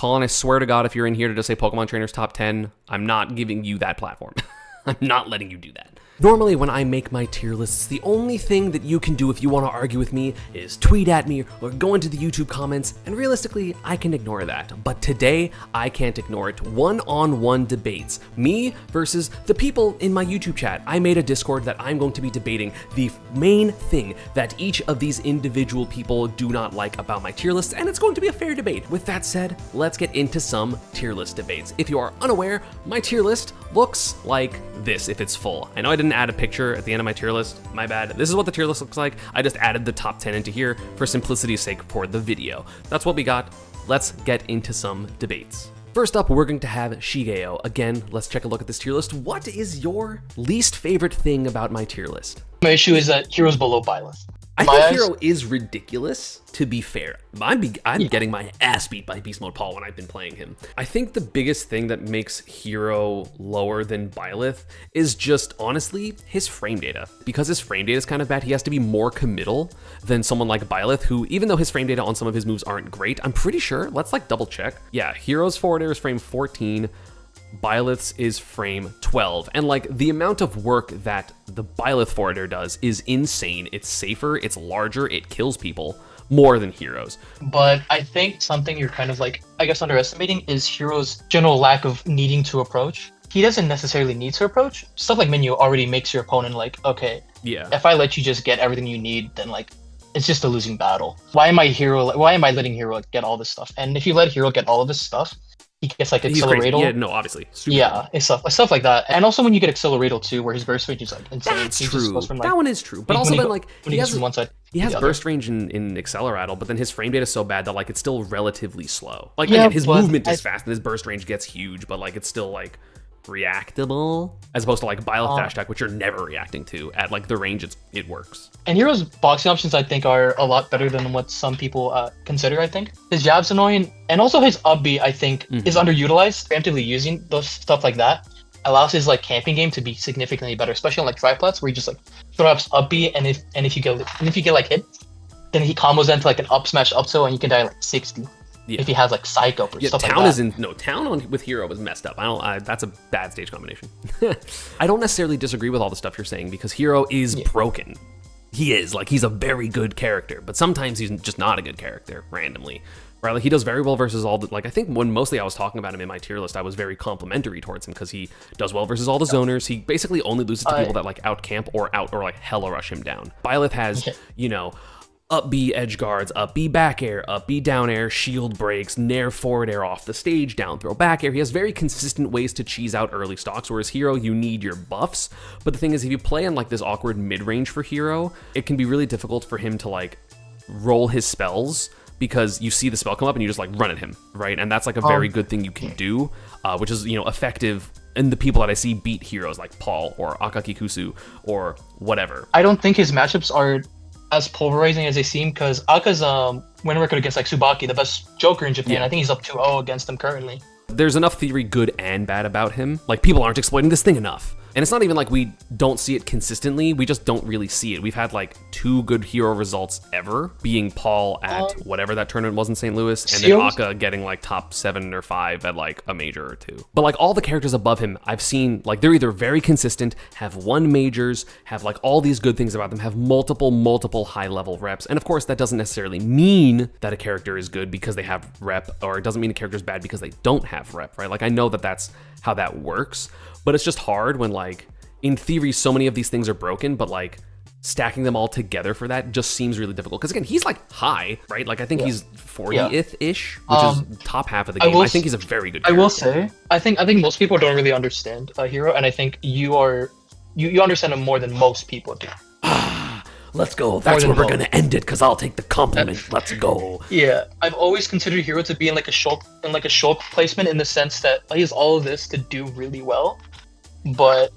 Colin, I swear to God, if you're in here to just say Pokemon Trainers top 10, I'm not giving you that platform. I'm not letting you do that. Normally, when I make my tier lists, the only thing that you can do if you want to argue with me is tweet at me or go into the YouTube comments, and realistically, I can ignore that. But today, I can't ignore it. One-on-one debates. Me versus the people in my YouTube chat. I made a Discord that I'm going to be debating the main thing that each of these individual people do not like about my tier lists, and it's going to be a fair debate. With that said, let's get into some tier list debates. If you are unaware, my tier list looks like this if it's full. I know I didn't add a picture at the end of my tier list, my bad. This is what the tier list looks like. I just added the top 10 into here for simplicity's sake for the video. That's what we got. Let's get into some debates. First up, we're going to have Shigeo. Again, let's take a look at this tier list. What is your least favorite thing about my tier list? My issue is that Hero's below Byleth. I think Hero is ridiculous, to be fair. I'm getting my ass beat by Beast Mode Paul when I've been playing him. I think the biggest thing that makes Hero lower than Byleth is just, honestly, his frame data. Because his frame data is kind of bad, he has to be more committal than someone like Byleth, who, even though his frame data on some of his moves aren't great, I'm pretty sure, let's like double check. Yeah, Hero's forward air is frame 14, Byleth's is frame 12, and like the amount of work that the Byleth forward air does is insane. It's safer, it's larger, it kills people more than Hero's. But I think something you're kind of like, I guess, underestimating is Hero's general lack of needing to approach. He doesn't necessarily need to approach. Stuff like Minyu already makes your opponent like, okay, yeah, if I let you just get everything you need, then like it's just a losing battle. Why am I letting Hero get all this stuff? And if you let Hero get all of this stuff, he gets like Accelerator. Yeah, no, obviously. Yeah, it's stuff like that. And also when you get Accelerator too, where his burst range is like insane. That's he true. Just goes from, like, that one is true. But also then like he has from one side. He has burst range in Accelerator, but then his frame data is so bad that like it's still relatively slow. Like yeah, again, his movement is fast and his burst range gets huge, but like it's still like reactable as opposed to like Byleth dash attack, which you're never reacting to at like the range it works. And Hero's boxing options I think are a lot better than what some people consider. I think his jab's annoying, and also his up B I think is underutilized. Preemptively using those stuff like that allows his like camping game to be significantly better, especially on like triplets where you just like throw up B, and if you get like hit, then he combos into like an up smash up tilt and you can die like 60. Yeah. If he has like Psycho or stuff like that. Town with Hero is messed up. That's a bad stage combination. I don't necessarily disagree with all the stuff you're saying because Hero is broken. He is, like, he's a very good character, but sometimes he's just not a good character randomly. Right, like he does very well versus all the, like I think when mostly I was talking about him in my tier list, I was very complimentary towards him because he does well versus all the zoners. He basically only loses to people that like out camp or like hella rush him down. Byleth has, up B edge guards, up B back air, up B down air, shield breaks, nair forward air off the stage, down throw back air. He has very consistent ways to cheese out early stocks, whereas Hero, you need your buffs. But the thing is, if you play in like this awkward mid-range for Hero, it can be really difficult for him to like roll his spells because you see the spell come up and you just like run at him, right? And that's like a very good thing you can do, which is, effective in the people that I see beat Heroes like Paul or Akaki Kusu or whatever. I don't think his matchups are as polarizing as they seem because Aka's win record against like Tsubaki, the best Joker in Japan. I think he's up 2-0 against him currently. There's enough theory good and bad about him. Like people aren't exploiting this thing enough. And it's not even like we don't see it consistently, we just don't really see it. We've had like 2 good Hero results ever, being Paul at whatever that tournament was in St. Louis, and then Aka getting like top 7 or 5 at like a major or 2. But like all the characters above him, I've seen like they're either very consistent, have won majors, have like all these good things about them, have multiple high level reps. And of course that doesn't necessarily mean that a character is good because they have rep, or it doesn't mean a character is bad because they don't have rep, right? Like I know that that's how that works. But it's just hard when, like, in theory, so many of these things are broken, but, like, stacking them all together for that just seems really difficult. Because, again, he's, like, high, right? Like, I think he's 40th-ish, which is top half of the game. I think he's a very good character. I will say, I think most people don't really understand Hero, and I think you understand him more than most people do. Let's go. That's where we're going to end it, because I'll take the compliment. Let's go. Yeah. I've always considered Hero to be in, like, a shulk placement in the sense that he has all of this to do really well. But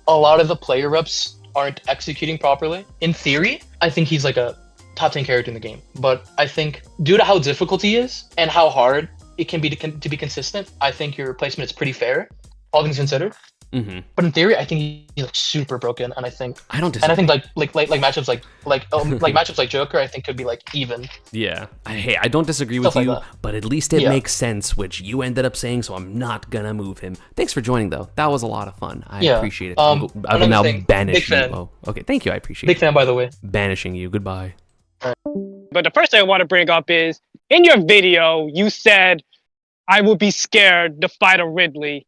a lot of the player reps aren't executing properly. In theory, I think he's like a top 10 character in the game. But I think due to how difficult he is and how hard it can be to be consistent, I think your placement is pretty fair, all things considered. Mm-hmm. But in theory, I think he's like super broken, and I think disagree. and I think like matchups like matchups like Joker, I think could be like even. Yeah. Hey, I don't disagree with Stuff like you, that. but at least it Yeah. makes sense, which you ended up saying, so I'm not gonna move him. Thanks for joining, though. That was a lot of fun. I Yeah. appreciate it. I will Another now thing, banish big you. fan. Oh, okay, thank you. I appreciate Big it. fan, by the way. Banishing you. Goodbye. But the first thing I want to bring up is, in your video, you said, I would be scared to fight a Ridley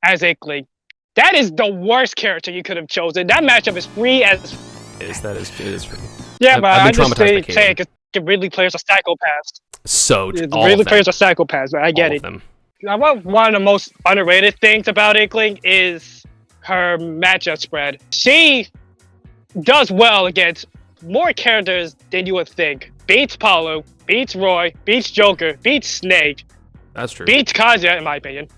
as Inkling. That is the worst character you could have chosen. That matchup is free as... It is for me. Yeah, but I've I been just traumatized by say Caitlyn. because Ridley players are psychopaths. So, all Ridley of them. players are psychopaths, but I get All it. of them. I want one of the most underrated things about Inkling is her matchup spread. She does well against more characters than you would think. Beats Paulo, beats Roy, beats Joker, beats Snake, That's true. beats Kazuya, in my opinion.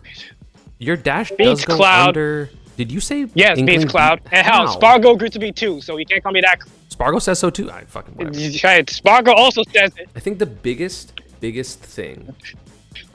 Your dash does beats go Cloud. under... Did you say... Yes, Inkling beats Cloud. And How? hell, Spargo agreed to be 2, so you can't call me that. Spargo says so, too. I fucking... Whatever. Right, Spargo also says it. I think the biggest thing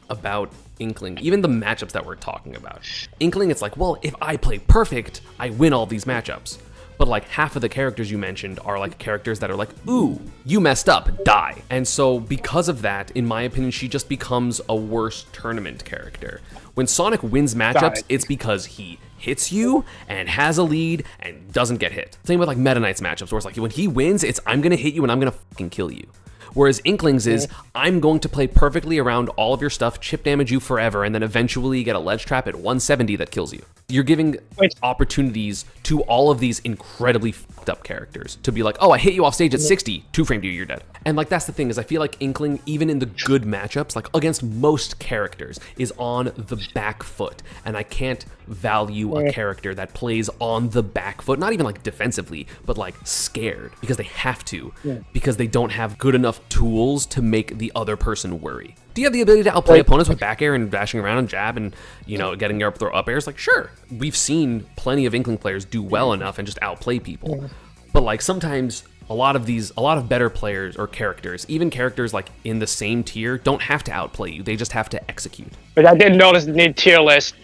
about Inkling, even the matchups that we're talking about, Inkling, it's like, well, if I play perfect, I win all these matchups. But like half of the characters you mentioned are like characters that are like, ooh, you messed up, die. And so because of that, in my opinion, she just becomes a worse tournament character. When Sonic wins matchups, it's because he hits you and has a lead and doesn't get hit. Same with like Meta Knight's matchups, where it's like when he wins, it's I'm gonna hit you and I'm gonna fucking kill you. Whereas Inkling's is, I'm going to play perfectly around all of your stuff, chip damage you forever, and then eventually get a ledge trap at 170 that kills you. You're giving opportunities to all of these incredibly fucked up characters to be like, oh, I hit you off stage at 60, two-framed you, you're dead. And like, that's the thing, is I feel like Inkling, even in the good matchups, like against most characters, is on the back foot. And I can't value a character that plays on the back foot, not even like defensively, but like scared, because they have to, because they don't have good enough tools to make the other person worry. Do you have the ability to outplay opponents with back air and dashing around and jab and, you know, getting your throw up airs? Like, sure. We've seen plenty of Inkling players do well enough and just outplay people. But like sometimes a lot of better players or characters, even characters like in the same tier, don't have to outplay you. They just have to execute. But I did notice in the tier list,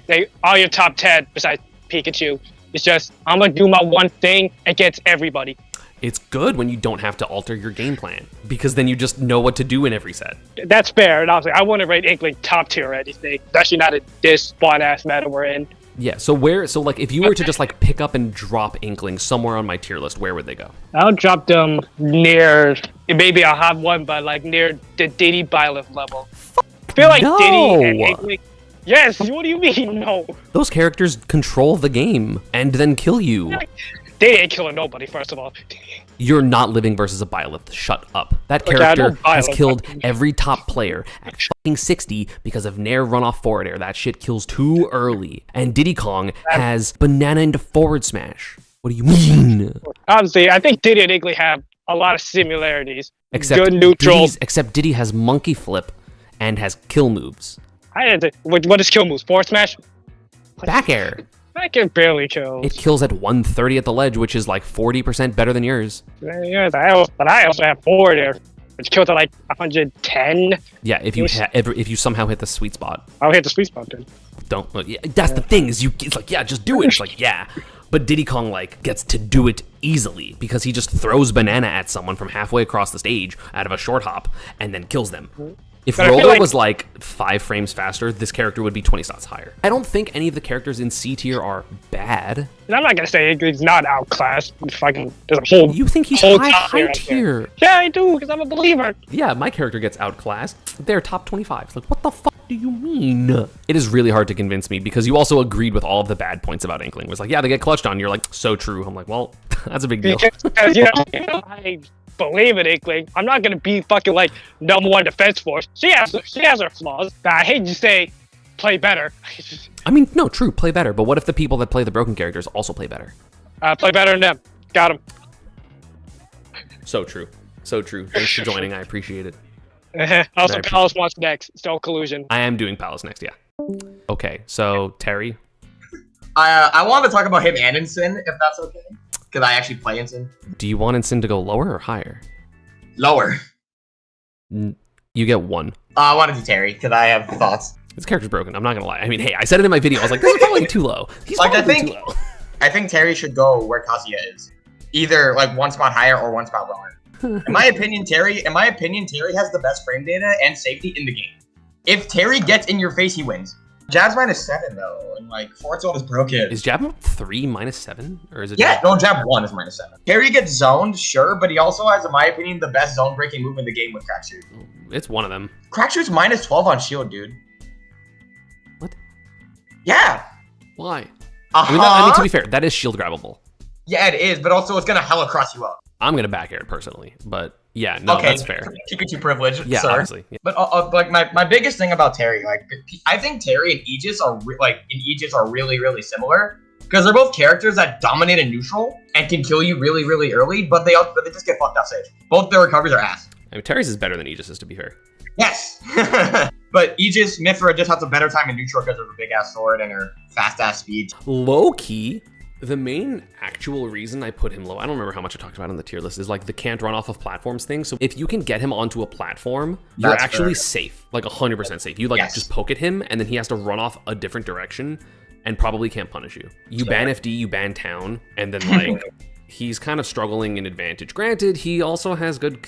all your top 10, besides Pikachu, it's just, I'm gonna do my one thing against everybody. It's good when you don't have to alter your game plan, because then you just know what to do in every set. That's fair, and obviously, I wouldn't rate Inkling top tier or anything, especially not in this spawn-ass meta we're in. Yeah, so like if you were to just like pick up and drop Inkling somewhere on my tier list, where would they go? I'll drop them near, maybe I'll have one, but like near the Diddy Byleth level. I feel like no. Diddy and Inkling. Yes, what do you mean, no? Those characters control the game and then kill you. They ain't killing nobody, first of all. You're not living versus a Byleth. Shut up. That Okay, I know character has Byleth, killed but- every top player at fucking 60 because of Nair runoff forward air. That shit kills too early. And Diddy Kong has banana into forward smash. What do you mean? Honestly, I think Diddy and Inkling have a lot of similarities. Except Good neutral. Diddy has monkey flip and has kill moves. What is kill moves? Forward smash? Back air. I can barely kill. It kills at 130 at the ledge, which is like 40% better than yours. Yeah, but I also have forward air, which kills at like 110. Yeah, if you somehow hit the sweet spot. I'll hit the sweet spot then. Don't. Yeah, that's the thing is it's like, yeah, just do it. It's like, yeah. But Diddy Kong like gets to do it easily because he just throws banana at someone from halfway across the stage out of a short hop and then kills them. If But I feel Roller like- was like 5 frames faster, this character would be 20 slots higher. I don't think any of the characters in C tier are bad. And I'm not gonna say Inkling's not outclassed. Fucking, there's a whole. You think he's whole high top tier? out there. Yeah, I do, because I'm a believer. Yeah, my character gets outclassed. They're top 25. It's like, what the fuck do you mean? It is really hard to convince me because you also agreed with all of the bad points about Inkling. It was like, yeah, they get clutched on. You're like, so true. I'm like, well, that's a big deal. Because I believe in Inkling. I'm not gonna be fucking like #1 defense force. She has her flaws. I hate to say, play better. I mean, no, true, play better. But what if the people that play the broken characters also play better? Play better than them. Got him. So true. So true. Thanks for joining. I appreciate it. Also, Very Palace wants next. So collusion. I am doing Palace next, yeah. Okay, so Terry. I want to talk about him and Ensign, if that's okay. Because I actually play Ensign. Do you want Ensign to go lower or higher? Lower. You get 1. I want to do Terry, because I have thoughts. This character's broken. I'm not gonna lie. I mean, hey, I said it in my video. I was like, this is probably too low. He's Like, I probably think- too low. I think Terry should go where Kazuya is. Either like one spot higher or one spot lower. In my opinion, Terry has the best frame data and safety in the game. If Terry gets in your face, he wins. Jab's -7 though, and like Fortzone is broken. Is Jab 3 -7? Or is it? Yeah, no, Jab 1 is -7. Terry gets zoned, sure, but he also has, in my opinion, the best zone breaking move in the game with Crackshoot. It's one of them. Crackshoot's -12 on shield, dude. What? Yeah. Why? Uh-huh. I mean, to be fair, that is shield grabbable. Yeah, it is, but also it's gonna hella cross you up. I'm gonna back air it personally, but yeah, no, Okay, that's fair. Pikachu privilege, Yeah, sir. obviously. Yeah. But like my biggest thing about Terry, like I think Terry and Aegis are really really similar because they're both characters that dominate in neutral and can kill you really really early, but they just get fucked up stage. Both their recoveries are ass. I mean, Terry's is better than Aegis, to be fair. Yes, but Aegis Mithra just has a better time in neutral because of her big ass sword and her fast ass speed. Low key, the main actual reason I put him low, I don't remember how much I talked about on the tier list, is like the can't run off of platforms thing. So if you can get him onto a platform, you're That's actually fair. safe, like 100% safe. You like Yes. just poke at him and then he has to run off a different direction and probably can't punish you. You ban FD, you ban town, and then like he's kind of struggling in advantage. Granted, he also has good,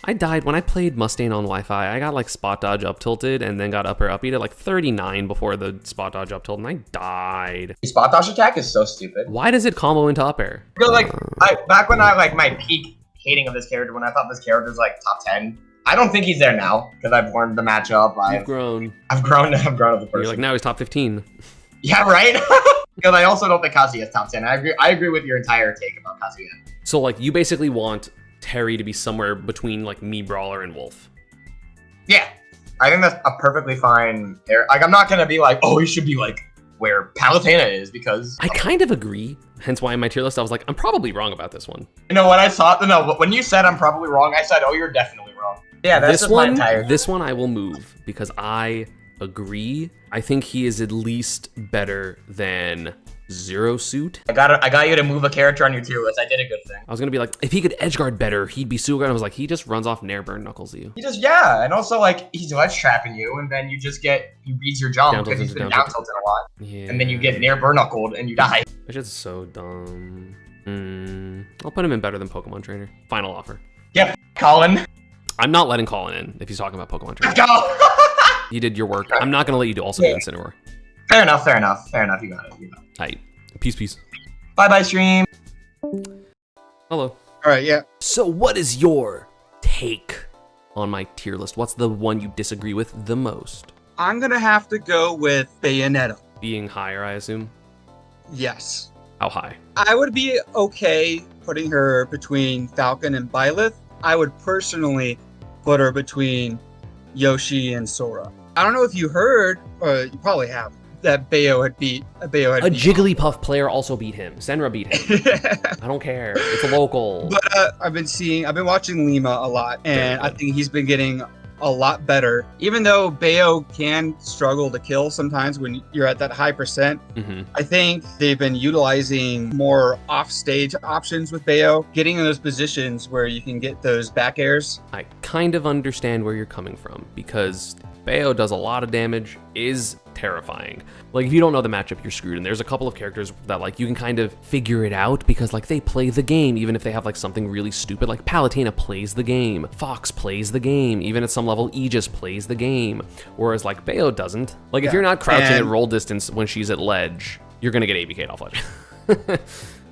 I died when I played Mustang on Wi-Fi. I got like spot dodge up tilted and then got up air up beat at like 39 before the spot dodge up tilt and I died. The spot dash attack is so stupid. Why does it combo into up air? Because like back when I like my peak hating of this character, when I thought this character was like top 10, I don't think he's there now because I've learned the matchup. You've grown. I've grown as a person. You're like, now he's top 15. Yeah, right. Because I also don't think Kazuya is top 10. I agree with your entire take about Kazuya. So like you basically want Terry to be somewhere between like me, Brawler, and Wolf. Yeah, I think that's a perfectly fine. Like I'm not gonna be like, oh, he should be like where Palutena is because I kind of agree. Hence why in my tier list I was like, I'm probably wrong about this one. you know what I saw. No, when you said I'm probably wrong, I said, oh, you're definitely wrong. Yeah, that's just my entire. This one I will move because I agree. I think he is at least better than Zero Suit. I got you to move a character on your tier list. I did a good thing. I was gonna be like, if he could edge guard better, he'd be super good. I was like, he just runs off Nair Burn Knuckles you. He just and also like he's ledge trapping you, and then you just he reads your jump Down because he's tilted, been down down tilted a lot, Yeah. and then you get near burn knuckled and you die. That shit's so dumb. I'll put him in better than Pokemon Trainer. Final offer. Yeah, Colin. I'm not letting Colin in if he's talking about Pokemon Trainer. Let's go. You did your work. I'm not gonna let you also do Incineroar. Fair enough. You got it. Aight. Peace. Bye, stream. Hello. All right, yeah. So what is your take on my tier list? What's the one you disagree with the most? I'm gonna have to go with Bayonetta. Being higher, I assume? Yes. How high? I would be okay putting her between Falcon and Byleth. I would personally put her between Yoshi and Sora. I don't know if you heard, or you probably have, that Bayo had beat. A Jigglypuff player also beat him. Senra beat him. I don't care. It's a local. But I've been watching Lima a lot, and I think he's been getting a lot better. Even though Bayo can struggle to kill sometimes when you're at that high percent, I think they've been utilizing more off-stage options with Bayo, getting in those positions where you can get those back airs. I kind of understand where you're coming from because Bayo does a lot of damage, is terrifying. Like if you don't know the matchup, you're screwed. And there's a couple of characters that like you can kind of figure it out because like they play the game, even if they have like something really stupid. Like Palutena plays the game, Fox plays the game, even at some level Aegis plays the game. Whereas like Bayo doesn't. Like if you're not crouching at roll distance when she's at ledge, you're gonna get ABK'd off ledge.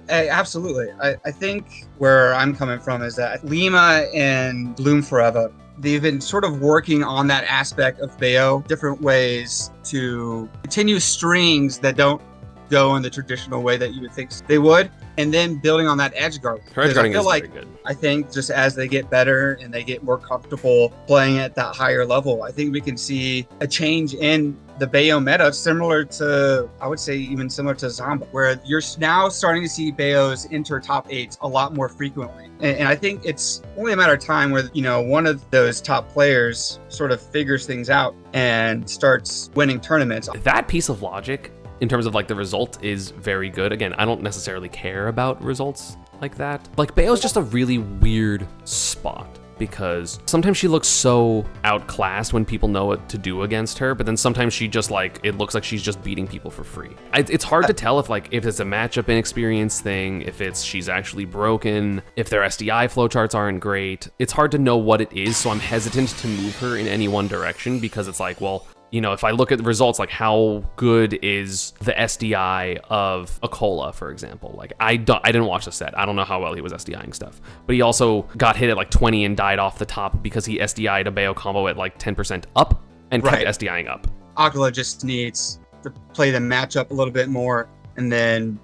Absolutely. I think where I'm coming from is that Lima and Bloom Forever, they've been sort of working on that aspect of Bayo, different ways to continue strings that don't go in the traditional way that you would think they would, and then building on that edge guard. Her edge guarding is like, very good. I think just as they get better and they get more comfortable playing at that higher level, I think we can see a change in the Bayo meta, similar to, I would say even similar to Zamba, where you're now starting to see Bayos enter top 8s a lot more frequently. And I think it's only a matter of time where, one of those top players sort of figures things out and starts winning tournaments. That piece of logic in terms of like the result is very good. Again, I don't necessarily care about results like that. Like Bayo's just a really weird spot because sometimes she looks so outclassed when people know what to do against her, but then sometimes she just like, it looks like she's just beating people for free. It's hard to tell if it's a matchup inexperience thing, if she's actually broken, if their SDI flowcharts aren't great. It's hard to know what it is, so I'm hesitant to move her in any one direction because it's like, well, you know, if I look at the results, like how good is the SDI of Akola, for example? Like I didn't watch the set. I don't know how well he was SDIing stuff, but he also got hit at like 20 and died off the top because he SDI'd a Bayo combo at like 10% up and kept SDIing up. Akola just needs to play the matchup a little bit more, and then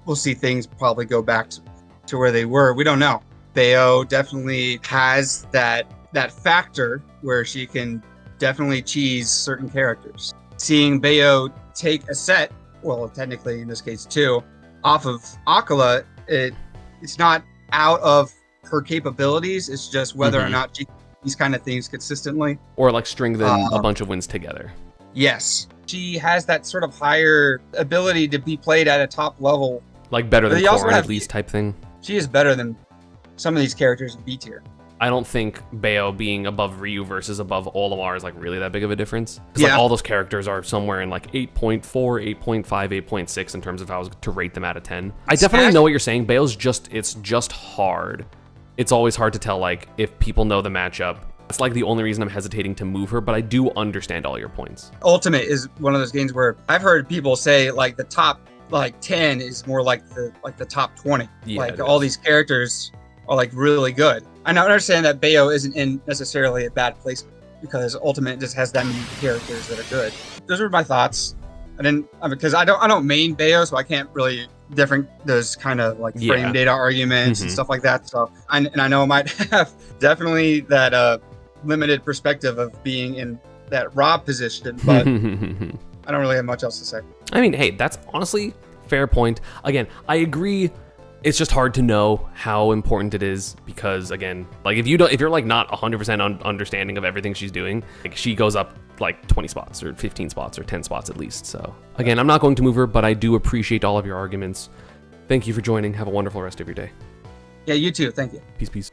we'll see things probably go back to where they were. We don't know. Bayo definitely has that factor where she can definitely cheese certain characters. Seeing Bayo take a set, well, technically in this case 2, off of Akola, it's not out of her capabilities. It's just whether or not she these kind of things consistently. Or like string them a bunch of wins together. Yes. She has that sort of higher ability to be played at a top level. Like better than Corrin at least type thing. She is better than some of these characters in B tier. I don't think Bayo being above Ryu versus above Olimar is like really that big of a difference. Because like all those characters are somewhere in like 8.4, 8.5, 8.6 in terms of how I was to rate them out of 10. I definitely know what you're saying. Bayo's it's just hard. It's always hard to tell like if people know the matchup. It's like the only reason I'm hesitating to move her, but I do understand all your points. Ultimate is one of those games where I've heard people say like the top like 10 is more like the top 20. Yeah, like all these characters are like really good. I now understand that Bayo isn't in necessarily a bad placement because Ultimate just has that many characters that are good. Those are my thoughts. Because I don't main Bayo, so I can't really different those kind of like frame data arguments and stuff like that. So I know I might have definitely that limited perspective of being in that Rob position, but I don't really have much else to say. I mean, hey, that's honestly fair point. Again, I agree. It's just hard to know how important it is because, again, like if you're like not 100% understanding of everything she's doing, like she goes up like 20 spots or 15 spots or 10 spots at least. So again, I'm not going to move her, but I do appreciate all of your arguments. Thank you for joining. Have a wonderful rest of your day. Yeah, you too. Thank you. Peace.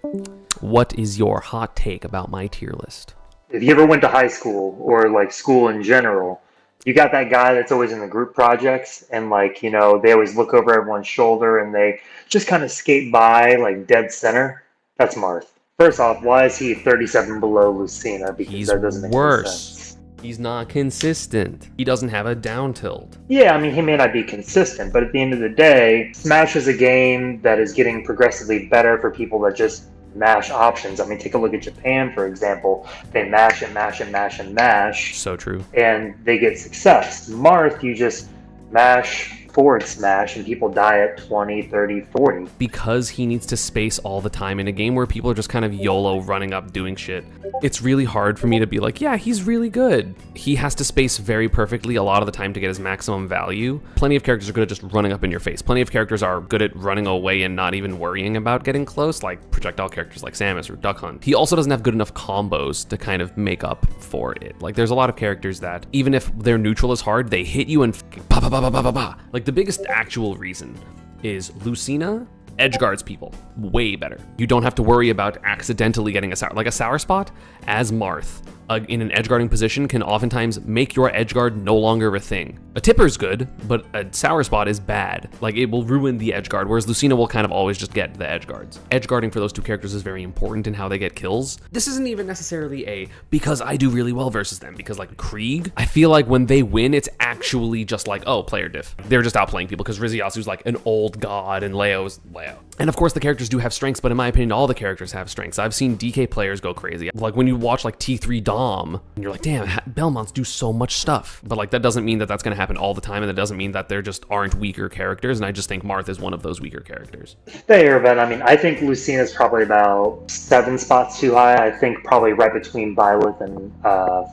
What is your hot take about my tier list? If you ever went to high school or like school in general, you got that guy that's always in the group projects and like, you know, they always look over everyone's shoulder and they just kind of skate by like dead center. That's Marth. First off, why is he 37 below Lucina? Because that doesn't make sense. He's not consistent. He doesn't have a down tilt. Yeah, I mean, he may not be consistent, but at the end of the day, Smash is a game that is getting progressively better for people that just mash options. I mean, take a look at Japan, for example. They mash and mash and mash and mash. So true. And they get success. Marth, you just mash forward smash and people die at 20, 30, 40. Because he needs to space all the time in a game where people are just kind of YOLO running up doing shit. It's really hard for me to be like, yeah, he's really good. He has to space very perfectly a lot of the time to get his maximum value. Plenty of characters are good at just running up in your face. Plenty of characters are good at running away and not even worrying about getting close, like projectile characters like Samus or Duck Hunt. He also doesn't have good enough combos to kind of make up for it. Like there's a lot of characters that even if their neutral is hard, they hit you and ba ba ba ba ba ba ba. Like the biggest actual reason is Lucina edgeguards people way better. You don't have to worry about accidentally getting a sour spot as Marth in an edgeguarding position can oftentimes make your edgeguard no longer a thing. A tipper's good, but a sour spot is bad. Like it will ruin the edgeguard, whereas Lucina will kind of always just get the edgeguards. Edgeguarding for those two characters is very important in how they get kills. This isn't even necessarily because I do really well versus them, because like Krieg, I feel like when they win, it's actually just like, oh, player diff. They're just outplaying people because Riziasu's like an old god and Leo's Leo. And of course the characters do have strengths, but in my opinion, all the characters have strengths. I've seen DK players go crazy. Like when you watch like T3 Dom, and you're like, damn, Belmonts do so much stuff. But like that doesn't mean that that's going to happen all the time, and that doesn't mean that there just aren't weaker characters, and I just think Marth is one of those weaker characters. Fair, but I mean, I think Lucina's probably about 7 spots too high. I think probably right between Violet and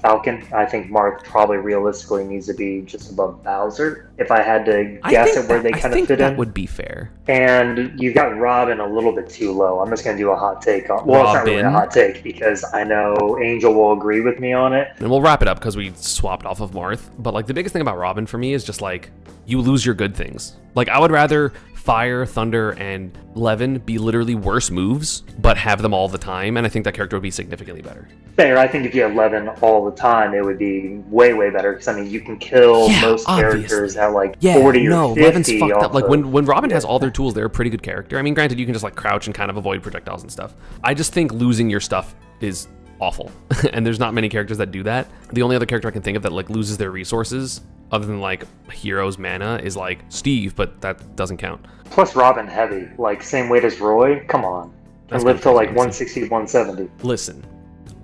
Falcon. I think Marth probably realistically needs to be just above Bowser, if I had to guess at where they kind of fit in. That would be fair. And you've got Robin a little bit too low. I'm just going to do a hot take on. Well, it's not really a hot take because I know Angel will agree with me on it. And we'll wrap it up because we swapped off of Marth. But like the biggest thing about Robin for me is just like you lose your good things. Like I would rather Fire, Thunder, and Levin be literally worse moves, but have them all the time, and I think that character would be significantly better. Fair. I think if you had Levin all the time, it would be way, way better. Because I mean, you can kill most characters at like 40 or 50. Levin's fucked up. Like when Robin has all their tools, they're a pretty good character. I mean, granted, you can just like crouch and kind of avoid projectiles and stuff. I just think losing your stuff is awful, and there's not many characters that do that. The only other character I can think of that like loses their resources, other than like Hero's mana, is like Steve, but that doesn't count. Plus Robin heavy, like same weight as Roy. Come on, and live till like 160, 170. Listen,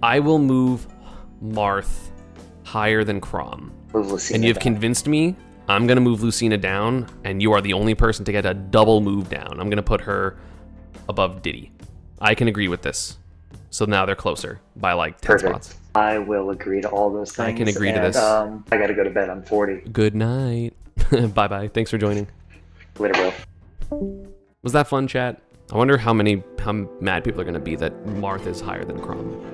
I will move Marth higher than Crom, and you've convinced me. I'm gonna move Lucina down, and you are the only person to get a double move down. I'm gonna put her above Diddy. I can agree with this. So now they're closer by like 10 spots. I will agree to all those things. I can agree to this. I gotta go to bed. I'm 40. Good night. Bye-bye. Thanks for joining. Later, bro. Was that fun, chat? I wonder how mad people are going to be that Marth is higher than Crom.